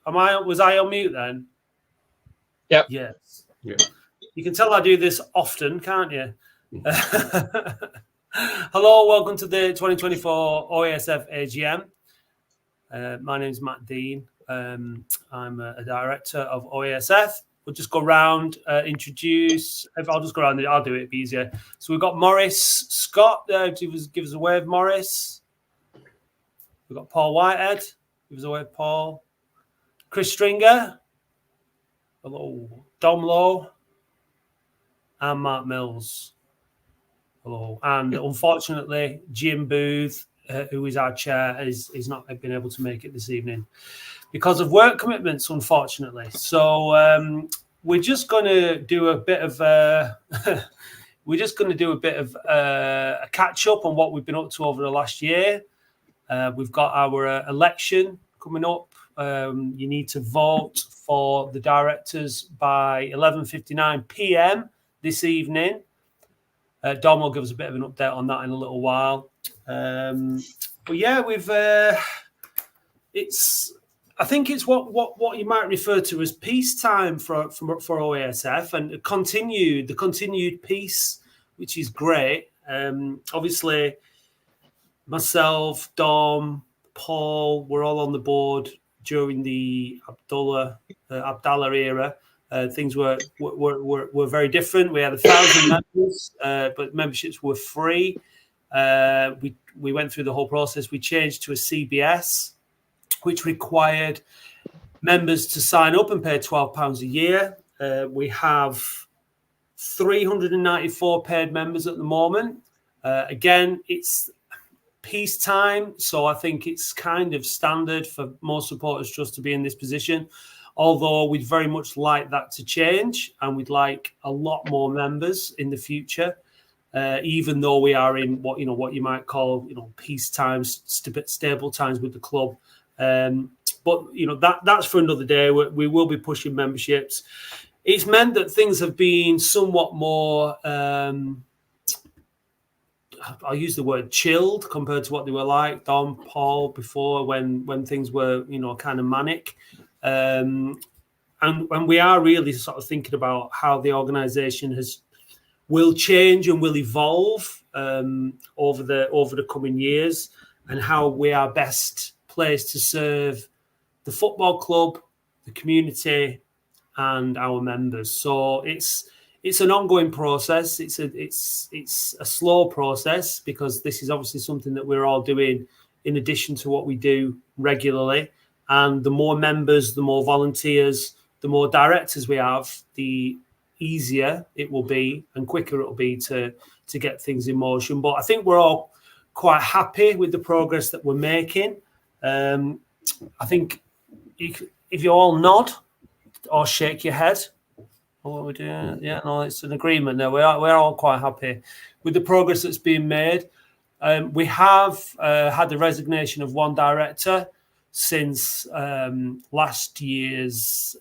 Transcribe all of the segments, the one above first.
Was I on mute then? Yep. Yes. Yeah. You can tell I do this often, can't you? Hello, welcome to the 2024 Oasf AGM. My name is Matt Dean. I'm a director of Oasf. We'll just go around, introduce. I'll just go around. I'll do it. It'll be easier. So we've got Maurice Scott there. Give us a wave, Maurice. We've got Paul Whitehead. Give us a wave, Paul. Chris Stringer. Hello. Dom Lowe. And Mark Mills. Hello. And unfortunately, Jim Booth, who is our chair, is not been able to make it this evening because of work commitments, unfortunately. So we're just going to do a bit of a catch up on what we've been up to over the last year. We've got our election coming up. You need to vote for the directors by 11:59 p.m. this evening. Dom will give us a bit of an update on that in a little while. But yeah, I think it's what you might refer to as peacetime for OASF, and the continued peace, which is great. Obviously, myself, Dom, Paul, we're all on the board during the Abdallah era. Things were very different. We had 1,000 members, but memberships were free. We went through the whole process. We changed to a CBS, which required members to sign up and pay £12 a year. We have 394 paid members at the moment. Again, it's peacetime, so I think it's kind of standard for most supporters just to be in this position. Although we'd very much like that to change, and we'd like a lot more members in the future. Even though we are in what you might call peace times, stable times with the club. But that's for another day. We will be pushing memberships. It's meant that things have been somewhat more. I'll use the word chilled compared to what they were like, Dom, Paul, before when things were kind of manic. And we are really sort of thinking about how the organisation will change and will evolve over the coming years, and how we are best placed to serve the football club, the community, and our members. So it's an ongoing process. It's a slow process, because this is obviously something that we're all doing in addition to what we do regularly. And the more members, the more volunteers, the more directors we have, the easier it will be and quicker it will be to get things in motion. But I think we're all quite happy with the progress that we're making. I think if you all nod or shake your head, what we're doing, yeah, no, it's an agreement. No, we're all quite happy with the progress that's being made. We have had the resignation of one director since last year's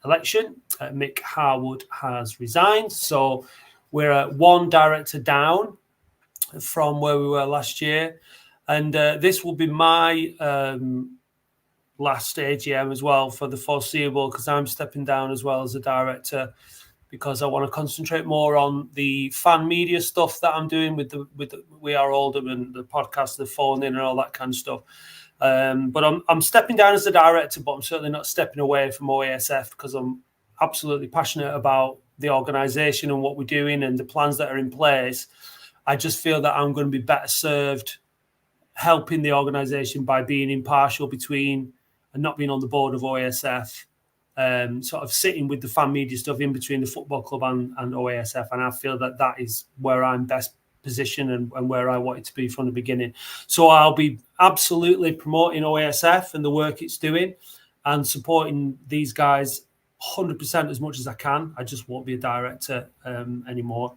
election. Mick Harwood has resigned, so we're at one director down from where we were last year, and this will be my last AGM as well for the foreseeable, because I'm stepping down as well as a director, because I want to concentrate more on the fan media stuff that I'm doing with the We Are Oldham and the podcast, the phone in and all that kind of stuff. But I'm stepping down as a director, but I'm certainly not stepping away from OASF, because I'm absolutely passionate about the organisation and what we're doing and the plans that are in place. I just feel that I'm going to be better served helping the organisation by being impartial between and not being on the board of OASF, sort of sitting with the fan media stuff in between the football club and OASF. And I feel that is where I'm best position and where I wanted to be from the beginning. So I'll be absolutely promoting OASF and the work it's doing and supporting these guys 100% as much as I can. I just won't be a director anymore.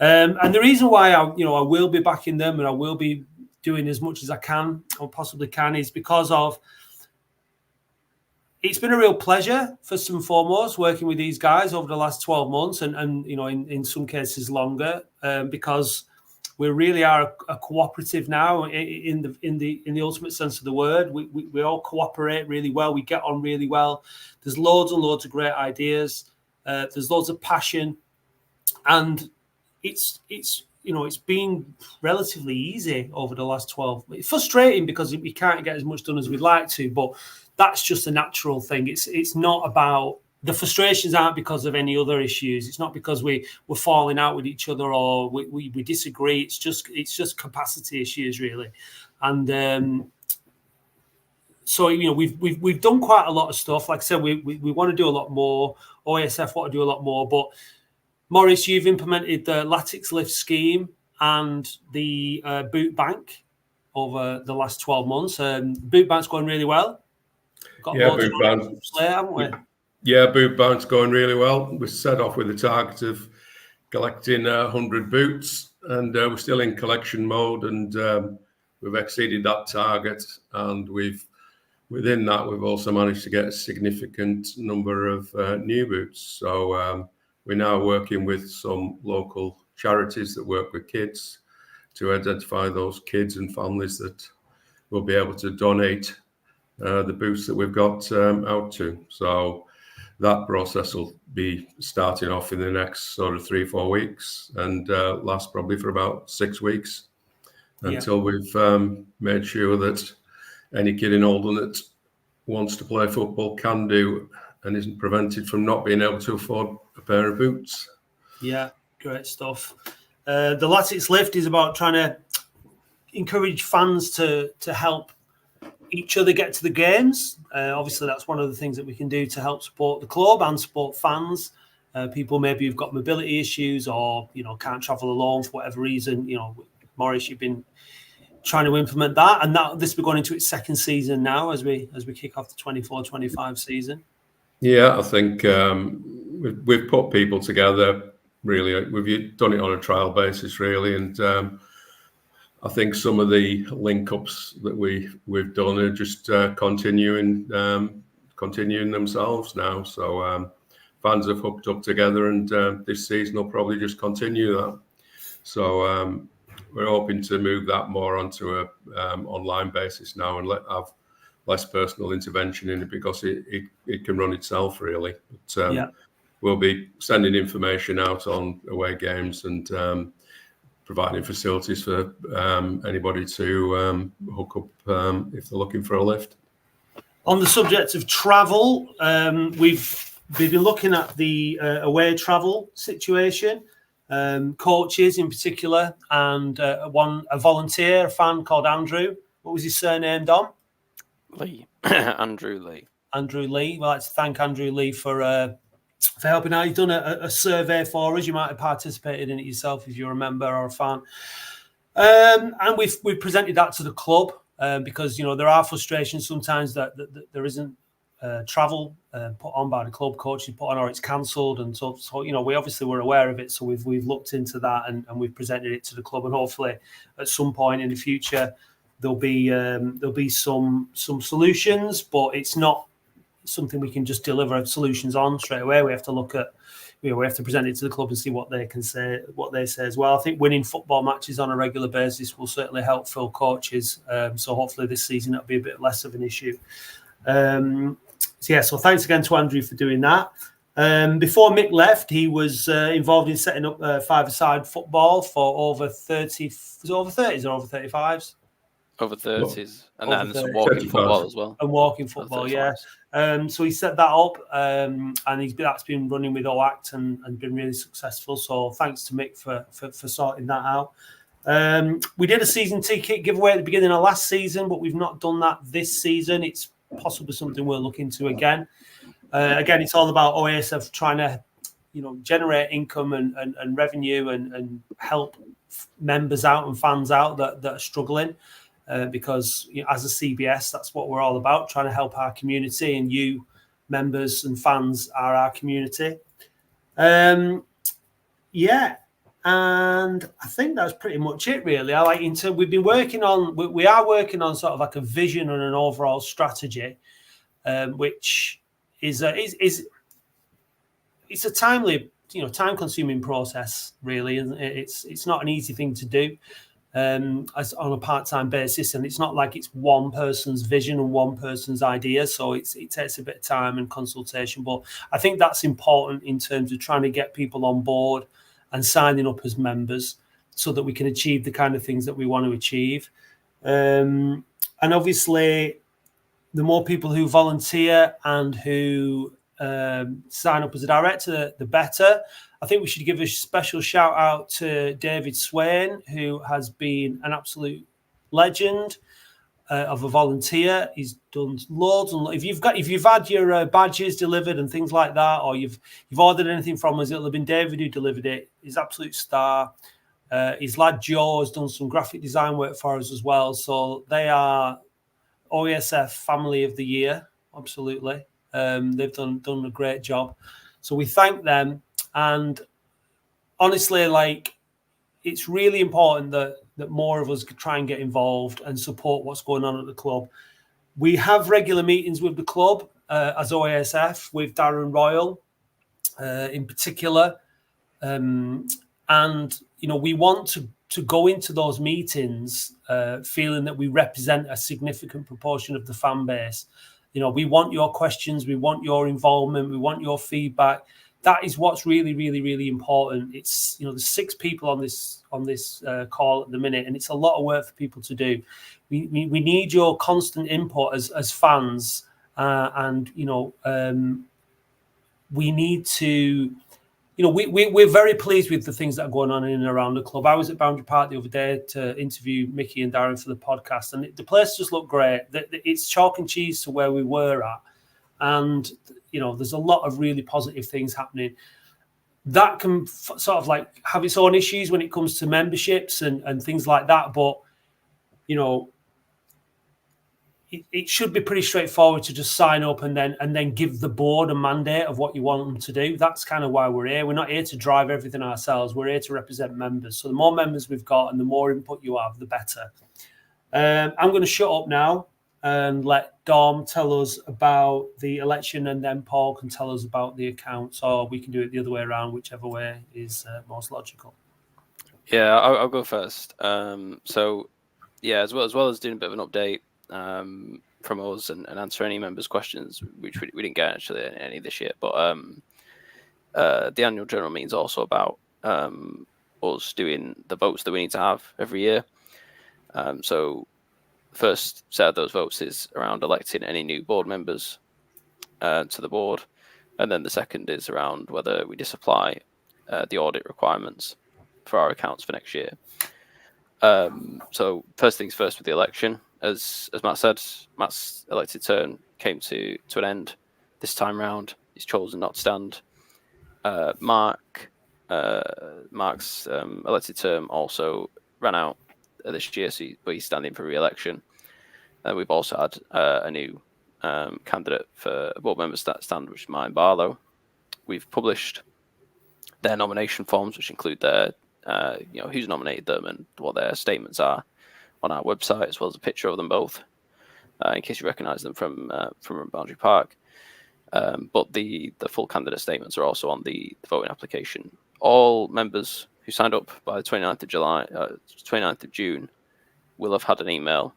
And the reason why I will be backing them and I will be doing as much as I can or possibly can is because of it's been a real pleasure, first and foremost, working with these guys over the last 12 months and in some cases longer, because we really are a cooperative now in the ultimate sense of the word. We all cooperate really well. We get on really well. There's loads and loads of great ideas. There's loads of passion, and it's been relatively easy over the last 12. It's frustrating because we can't get as much done as we'd like to, but that's just a natural thing. It's not about, the frustrations aren't because of any other issues. It's not because we're falling out with each other or we disagree. It's just capacity issues really, and so we've done quite a lot of stuff. Like I said, we want to do a lot more. OASF want to do a lot more, but Maurice, you've implemented the lattice lift scheme and the boot bank over the last 12 months. Boot bank's going really well. Boot bank. Haven't we? Yeah, boot bank's going really well. We set off with a target of collecting 100 boots, and we're still in collection mode, and we've exceeded that target. And within that, we've also managed to get a significant number of new boots. So we're now working with some local charities that work with kids to identify those kids and families that will be able to donate the boots that we've got out to. So that process will be starting off in the next sort of 3-4 weeks and last probably for about 6 weeks until we've made sure that any kid in Oldham that wants to play football can do and isn't prevented from not being able to afford a pair of boots. Yeah, great stuff. The lattice lift is about trying to encourage fans to help each other get to the games. Obviously, that's one of the things that we can do to help support the club and support fans. People maybe who've got mobility issues or can't travel alone for whatever reason. Maurice, you've been trying to implement that, and that this will be going into its second season now as we kick off the 24-25 season. Yeah, I think we've put people together. Really, we've done it on a trial basis, really, and I think some of the link-ups that we've done are just continuing themselves now. So fans have hooked up together, and this season will probably just continue that. So we're hoping to move that more onto a online basis now and have less personal intervention in it because it can run itself really. But we'll be sending information out on away games and providing facilities for anybody to hook up if they're looking for a lift. On the subject of travel, we've been looking at the away travel situation, coaches in particular, and a volunteer, a fan called Andrew. What was his surname, Dom? Lee. Andrew Lee. Andrew Lee. We'd like to thank Andrew Lee for helping out. He's done a survey for us. You might have participated in it yourself if you're a member or a fan. And we've presented that to the club because there are frustrations sometimes that there isn't travel put on by the club, coaches put on, or it's cancelled, and so we obviously were aware of it. So we've looked into that and we've presented it to the club, and hopefully at some point in the future there'll be some solutions, but it's not something we can just deliver solutions on straight away. We have to look at, we have to present it to the club and see what they can say, what they say as well. I think winning football matches on a regular basis will certainly help fill coaches. So hopefully this season that'll be a bit less of an issue. So thanks again to Andrew for doing that. Before Mick left, he was involved in setting up five-a-side football for over 30. Was it over 30s or over 35s? Over 30s, and then some walking football as well. And walking football, yeah. So he set that up, and that's been running with OACT and been really successful. So thanks to Mick for sorting that out. We did a season ticket giveaway at the beginning of last season, but we've not done that this season. It's possibly something we'll look into again. Again, it's all about OASF trying to, generate income and revenue and help members out and fans out that are struggling. Because as a CBS, that's what we're all about, trying to help our community, and you members and fans are our community. And I think that's pretty much it, really. We've been working on, we are working on sort of like a vision and an overall strategy, which is it's a timely time-consuming process, really, and it's not an easy thing to do as on a part-time basis, and it's not like it's one person's vision and one person's idea, so it takes a bit of time and consultation. But I think that's important in terms of trying to get people on board and signing up as members so that we can achieve the kind of things that we want to achieve. And obviously, the more people who volunteer and who sign up as a director, the better. I think we should give a special shout out to David Swain, who has been an absolute legend of a volunteer. He's done loads and if you've had your badges delivered and things like that, or you've ordered anything from us, it'll have been David who delivered it. He's an absolute star. His lad Joe has done some graphic design work for us as well. So they are OASF Family of the Year, absolutely. They've done a great job. So we thank them. And honestly, like, it's really important that more of us try and get involved and support what's going on at the club. We have regular meetings with the club as OASF, with Darren Royal in particular. And, we want to go into those meetings feeling that we represent a significant proportion of the fan base. We want your questions, we want your involvement, we want your feedback. That is what's really, really, really important. It's, there's 6 people on this call at the minute, and it's a lot of work for people to do. We need your constant input as fans, and we need to. We're very pleased with the things that are going on in and around the club. I was at Boundary Park the other day to interview Mickey and Darren for the podcast, and the place just looked great. It's chalk and cheese to where we were at. And, there's a lot of really positive things happening. That can sort of like have its own issues when it comes to memberships and things like that. But, it should be pretty straightforward to just sign up and then give the board a mandate of what you want them to do. That's kind of why we're here. We're not here to drive everything ourselves. We're here to represent members. So the more members we've got and the more input you have, the better. I'm going to shut up now and let Dom tell us about the election, and then Paul can tell us about the accounts, or we can do it the other way around, whichever way is most logical. Yeah, I'll go first. So, yeah, as well as doing a bit of an update from us and answer any members' questions, which we didn't get actually any this year. But the annual general meeting is also about us doing the votes that we need to have every year. So first set of those votes is around electing any new board members to the board, and then the second is around whether we disapply the audit requirements for our accounts for next year. So first things first with the election, as Matt said, Matt's elected term came to an end this time round. He's chosen not to stand. Mark's elected term also ran out this year, but he's standing for re-election. We've also had a new candidate for board member stand, which is Martin Barlow. We've published their nomination forms, which include their, who's nominated them and what their statements are, on our website, as well as a picture of them both, in case you recognise them from Boundary Park. But the full candidate statements are also on the voting application. All members who signed up by the 29th of June will have had an email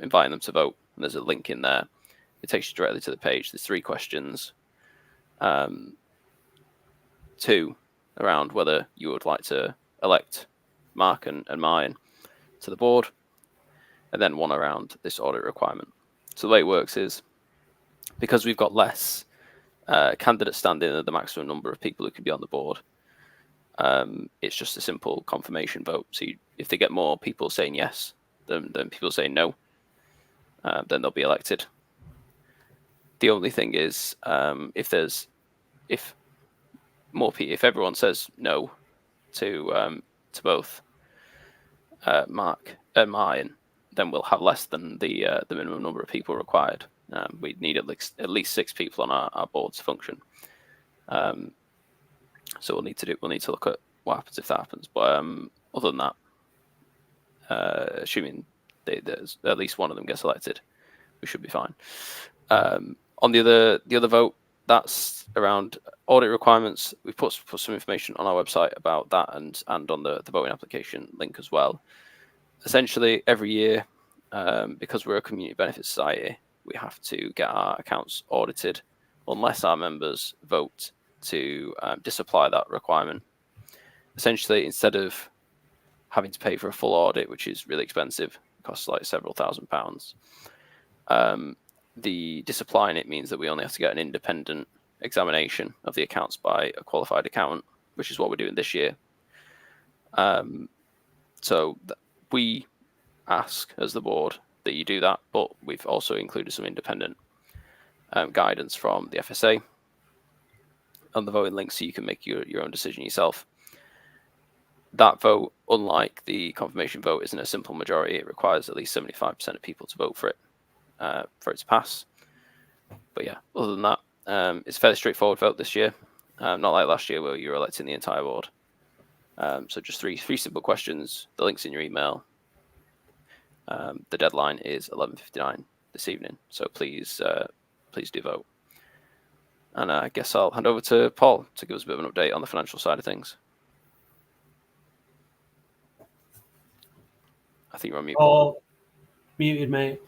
inviting them to vote. And there's a link in there. It takes you directly to the page. There's 3 questions. 2 around whether you would like to elect Mark and Martin to the board, and then 1 around this audit requirement. So the way it works is, because we've got less candidates standing than the maximum number of people who can be on the board, it's just a simple confirmation vote. So if they get more people saying yes than people saying no, then they'll be elected. The only thing is, if everyone says no to both Mark and Martin, then we'll have less than the minimum number of people required. We need at least 6 people on our board to function. So we'll need to look at what happens if that happens. But other than that, assuming there's at least one of them gets elected, we should be fine. On the other vote, that's around audit requirements. We've put some information on our website about that and on the voting application link as well. Essentially, every year, because we're a community benefit society, we have to get our accounts audited unless our members vote to disapply that requirement. Essentially, instead of having to pay for a full audit, which is really expensive, costs like several £1,000s, the disapplying it means that we only have to get an independent examination of the accounts by a qualified accountant, which is what we're doing this year. So we ask as the board that you do that, but we've also included some independent guidance from the FSA on the voting link, so you can make your own decision yourself. That vote, unlike the confirmation vote, isn't a simple majority. It requires at least 75% of people to vote for it to pass. But yeah, other than that, it's a fairly straightforward vote this year. Not like last year where you were electing the entire board. So just three simple questions. The link's in your email. The deadline is 11:59 this evening, so please do vote. And I guess I'll hand over to Paul to give us a bit of an update on the financial side of things. I think you're on mute. Oh, muted, mate.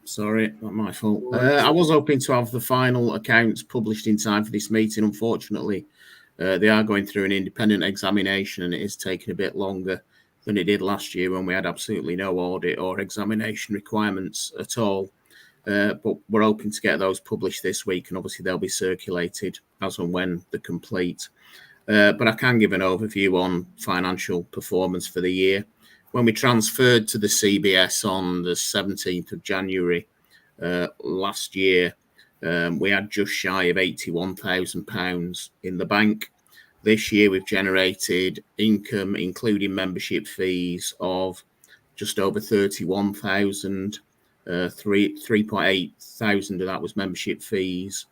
Sorry, not my fault. I was hoping to have the final accounts published in time for this meeting. Unfortunately, they are going through an independent examination, and it is taking a bit longer than it did last year when we had absolutely no audit or examination requirements at all. But we're hoping to get those published this week, and obviously they'll be circulated as and when they're complete. But I can give an overview on financial performance for the year. When we transferred to the CBS on the 17th of January last year, we had just shy of £81,000 in the bank. This year, we've generated income, including membership fees, of just over 31,000. 3,800 of that was membership fees.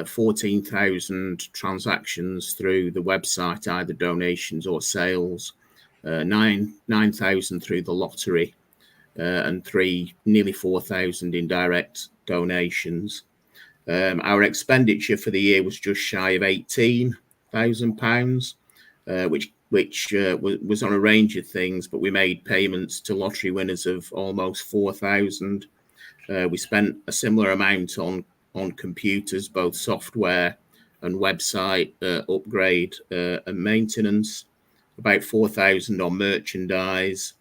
14,000 transactions through the website, either donations or sales. 9,000 through the lottery, and nearly 4,000 in direct donations. Our expenditure for the year was just shy of £18,000, which was on a range of things, but we made payments to lottery winners of almost 4,000. We spent a similar amount on computers, both software and website upgrade and maintenance. About 4,000 on merchandise,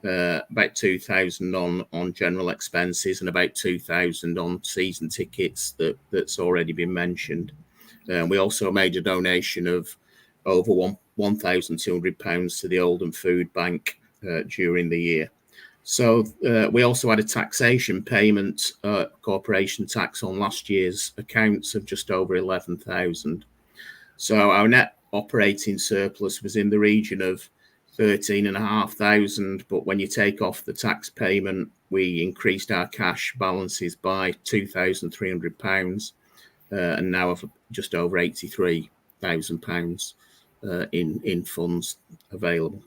about 2,000 on general expenses, and about 2,000 on season tickets that's already been mentioned. We also made a donation of over £1,200 to the Oldham Food Bank during the year. So we also had a taxation payment, corporation tax on last year's accounts of just over 11,000. So our net operating surplus was in the region of 13,500, but when you take off the tax payment, we increased our cash balances by £2,300, and now have just over £83,000 in funds available.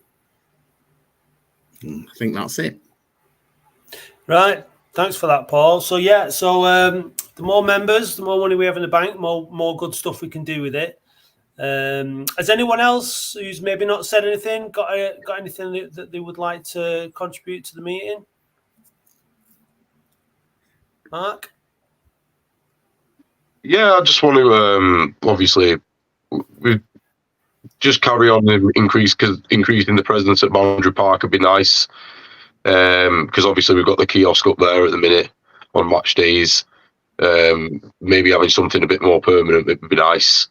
I think that's it. Right. Thanks for that, Paul. So the more members, the more money we have in the bank, more good stuff we can do with it. Has anyone else who's maybe not said anything got anything that they would like to contribute to the meeting? Mark? Yeah, I just want to obviously we just carry on the increasing the presence at Boundary Park would be nice, because obviously we've got the kiosk up there at the minute on match days. Maybe having something a bit more permanent would be nice.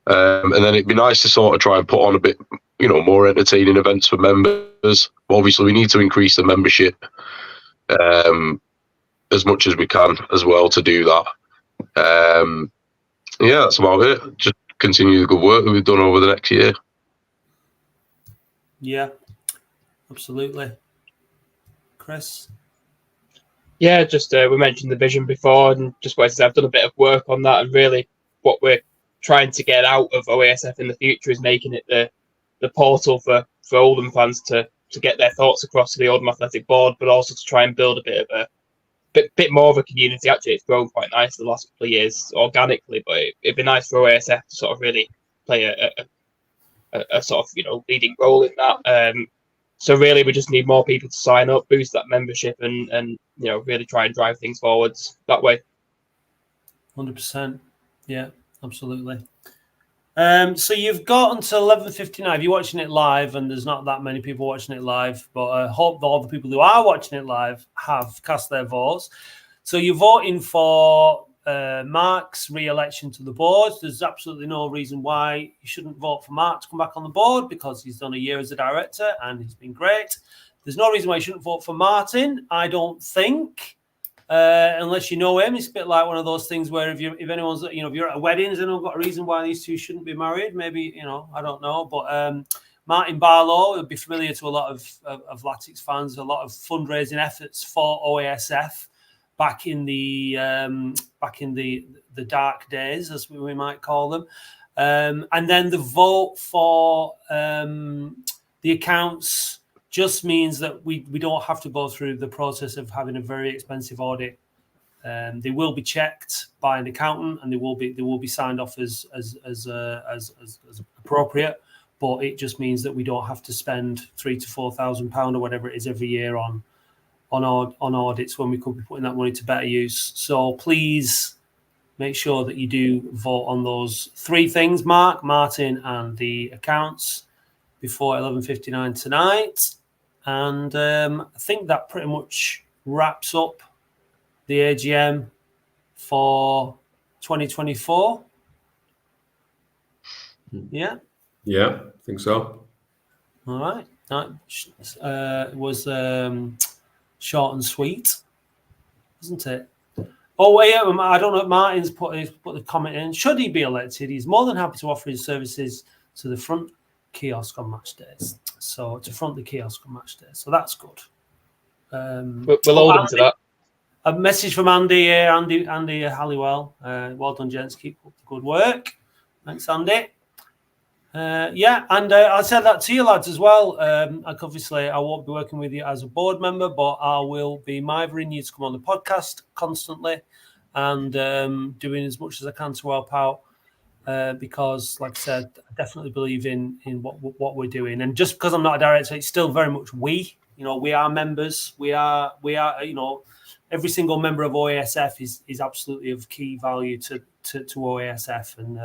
And then it'd be nice to sort of try and put on a bit, more entertaining events for members. But obviously, we need to increase the membership as much as we can as well to do that. Yeah, that's about it. Just continue the good work that we've done over the next year. Yeah, absolutely. Chris? Yeah, just we mentioned the vision before, and just wanted to say I've done a bit of work on that, and really what we're trying to get out of Oasf in the future is making it the portal for Oldham fans to get their thoughts across to the Oldham Athletic Board, but also to try and build a bit of bit more of a community. Actually, it's grown quite nice the last couple of years organically, but it'd be nice for OASF to sort of really play a sort of leading role in that. So really, we just need more people to sign up, boost that membership, and really try and drive things forwards that way. 100%. Yeah, absolutely. So you've got until 11:59. If you're watching it live, and there's not that many people watching it live, but I hope that all the people who are watching it live have cast their votes. So you're voting for Mark's re-election to the board. There's absolutely no reason why you shouldn't vote for Mark to come back on the board, because he's done a year as a director and he's been great. There's no reason why you shouldn't vote for Martin, I don't think. Unless you know him, it's a bit like one of those things where if anyone's, if you're at a wedding, has anyone got a reason why these two shouldn't be married? Maybe, I don't know. But Martin Barlow will be familiar to a lot of Latics fans, a lot of fundraising efforts for OASF back in the dark days, as we might call them. And then the vote for the accounts just means that we don't have to go through the process of having a very expensive audit. They will be checked by an accountant, and they will be signed off as appropriate. But it just means that we don't have to spend £3,000 to £4,000 or whatever it is every year on audits, when we could be putting that money to better use. So please make sure that you do vote on those three things: Mark, Martin, and the accounts before 11:59 tonight. And I think that pretty much wraps up the AGM for 2024. Yeah? Yeah, I think so. All right. That was short and sweet, wasn't it? Oh, yeah, I don't know. Martin's put the comment in. Should he be elected, he's more than happy to offer his services to the front kiosk on match days. So to front the kiosk on match days. So that's good. We'll hold him to that. A message from Andy here, Andy Halliwell. Well done, gents. Keep up the good work. Thanks, Andy. Yeah, and I said that to you lads as well. Obviously, I won't be working with you as a board member, but I will be mithering you to come on the podcast constantly and doing as much as I can to help out. Because, like I said, I definitely believe in what we're doing. And just because I'm not a director, it's still very much we. We are members. We are. Every single member of OASF is absolutely of key value to OASF, and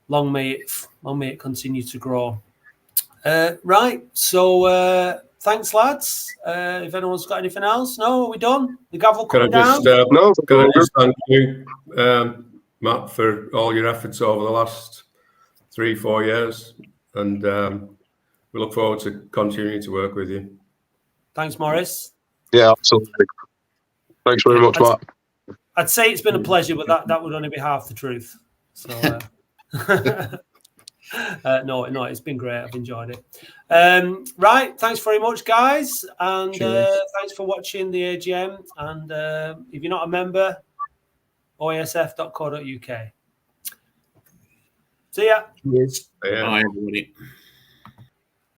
long may it continue to grow. Right. So thanks, lads. If anyone's got anything else, no, are we done? The gavel coming down. Can I just Thank you, Matt, for all your efforts over the last 3-4 years, and we look forward to continuing to work with you. Thanks, Maurice. Yeah, absolutely. Thanks very much, Matt. I'd say it's been a pleasure, but that would only be half the truth. So no, it's been great. I've enjoyed it. Right, thanks very much, guys, and thanks for watching the AGM. And if you're not a member, oasf.co.uk. See ya. Bye, everybody.